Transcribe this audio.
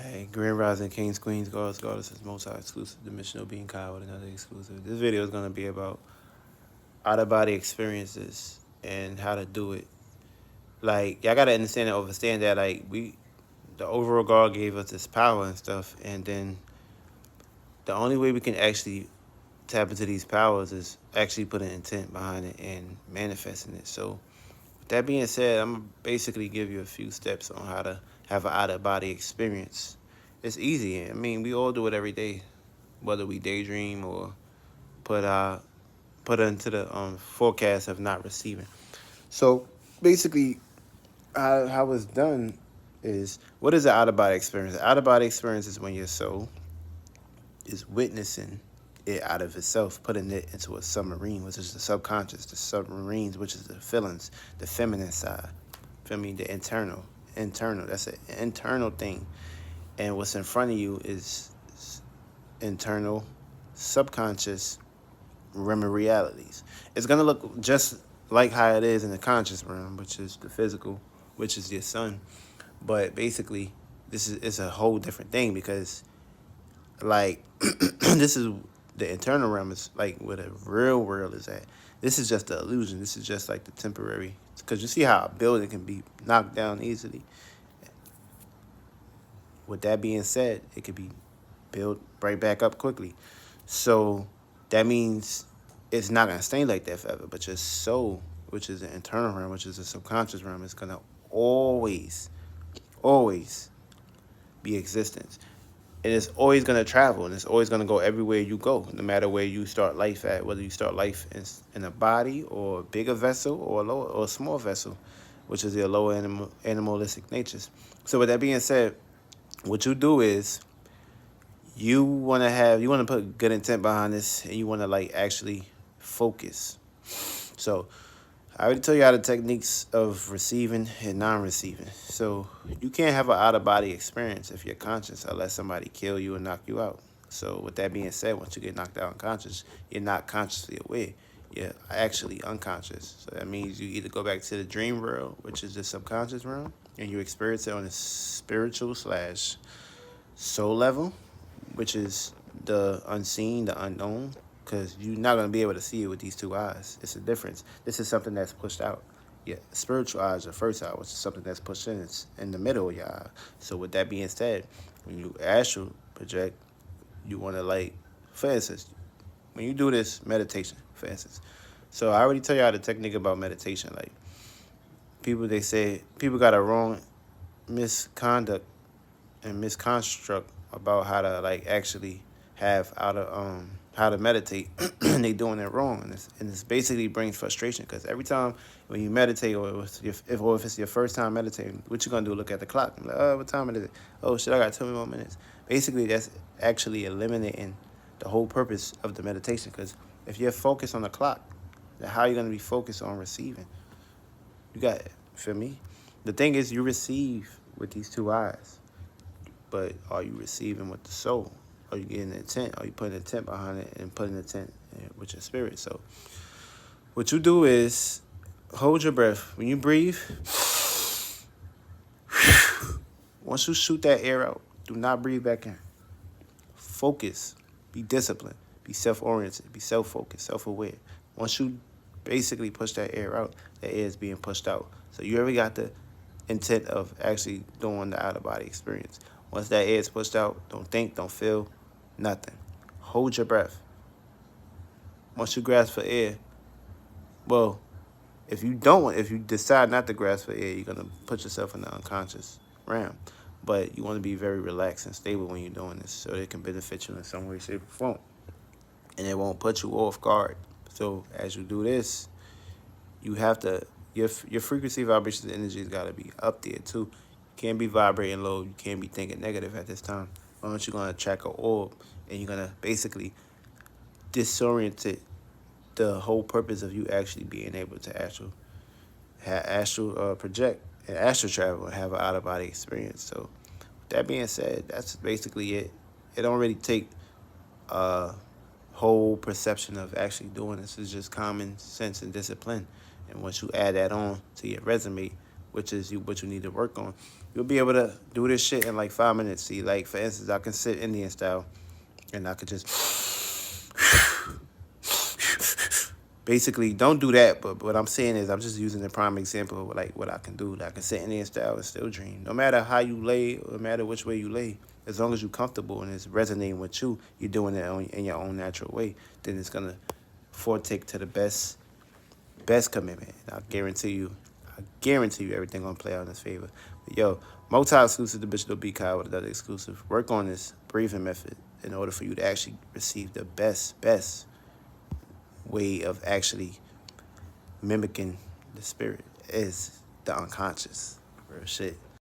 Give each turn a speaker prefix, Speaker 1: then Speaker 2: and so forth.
Speaker 1: Hey, Grand Rising Kings, Queens, Gods, Goddesses, Most High Exclusive, Dimensional Being Kai with another exclusive. This video is going to be about out of body experiences and how to do it. Like, y'all got to understand and understand that, like, the overall God gave us this power and stuff, and then the only way we can actually tap into these powers is actually putting intent behind it and manifesting it. So, with that being said, I'm going to basically give you a few steps on how to have an out of body experience. It's easy. I mean, we all do it every day, whether we daydream or put uh put into the forecast of not receiving. So basically, how it's done is, what is the out of body experience? Out of body experience is when your soul is witnessing it out of itself, putting it into a submarine, which is the subconscious, the submarines, which is the feelings, the feminine side. Feel me? The internal. That's an internal thing, and what's in front of you is internal, subconscious realm of realities. It's gonna look just like how it is in the conscious realm, which is the physical, which is your sun. But basically, this is it's a whole different thing because, like, this is the internal realm is like where the real world is at. This is just the illusion. This is just like the temporary. Because you see how a building can be knocked down easily. With that being said, it could be built right back up quickly. So that means it's not gonna stay like that forever. But your soul, which is the internal realm, which is the subconscious realm, is gonna always, always be existence. And it's always gonna travel, and it's always gonna go everywhere you go, no matter where you start life at. Whether you start life in a body or a bigger vessel or a lower or a small vessel, which is your lower animalistic natures. So with that being said, what you do is you want to put good intent behind this, and you want to like actually focus. So I already told you how the techniques of receiving and non-receiving. So you can't have an out-of-body experience if you're conscious unless somebody kill you and knock you out. So with that being said, once you get knocked out unconscious, you're not consciously aware. You're actually unconscious. So that means you either go back to the dream world, which is the subconscious realm, and you experience it on a spiritual slash soul level, which is the unseen, the unknown, because you're not going to be able to see it with these two eyes. It's a difference. This is something that's pushed out. Yeah, spiritual eye is the first eye, which is something that's pushed in. It's in the middle of your eye. So with that being said, when you astral project, you want to like, for instance, when you do this meditation, for instance. So I already tell you how the technique about meditation. Like they say people got a wrong misconduct and misconstruct about how to like actually have how to meditate and they doing it wrong, and it's basically brings frustration because every time when you meditate or if it's your first time meditating, what you gonna do? Look at the clock and like, oh, what time is it? Oh shit, I got 2 more minutes. Basically that's actually eliminating the whole purpose of the meditation, because if you're focused on the clock, then how are you gonna be focused on receiving? You got it. Feel me? The thing is, you receive with these two eyes, but are you receiving with the soul? Are you getting the intent? Are you putting intent behind it and putting intent with your spirit? So what you do is hold your breath. When you breathe, once you shoot that air out, do not breathe back in. Focus. Be disciplined. Be self-oriented. Be self-focused, self-aware. Once you basically push that air out, that air is being pushed out. So you already got the intent of actually doing the out-of-body experience. Once that air is pushed out, don't think, don't feel, nothing. Hold your breath. Once you grasp for air, well, if you decide not to grasp for air, you're gonna put yourself in the unconscious realm. But you want to be very relaxed and stable when you're doing this, so it can benefit you in some way, shape, or form, and it won't put you off guard. So as you do this, you have to your frequency, vibration, energy has got to be up there too. You can't be vibrating low. You can't be thinking negative at this time. Or else you're gonna attract an orb, and you're gonna basically disorient it, the whole purpose of you actually being able to astral project and astral travel and have an out of body experience. So, with that being said, that's basically it. It don't really take a whole perception of actually doing this. It's just common sense and discipline. And once you add that on to your resume, which is what you need to work on, you'll be able to do this shit in like 5 minutes. See, like for instance, I can sit Indian style, and I could just basically don't do that. But what I'm saying is, I'm just using the prime example of like what I can do. I can sit Indian style and still dream, no matter how you lay, no matter which way you lay. As long as you're comfortable and it's resonating with you, you're doing it in your own natural way. Then it's gonna foretake to the best commitment. I guarantee you everything gonna play out in his favor. But yo, multi-exclusive, the bitch will be Kyle with another exclusive. Work on this breathing method in order for you to actually receive the best way of actually mimicking the spirit is the unconscious. Real shit.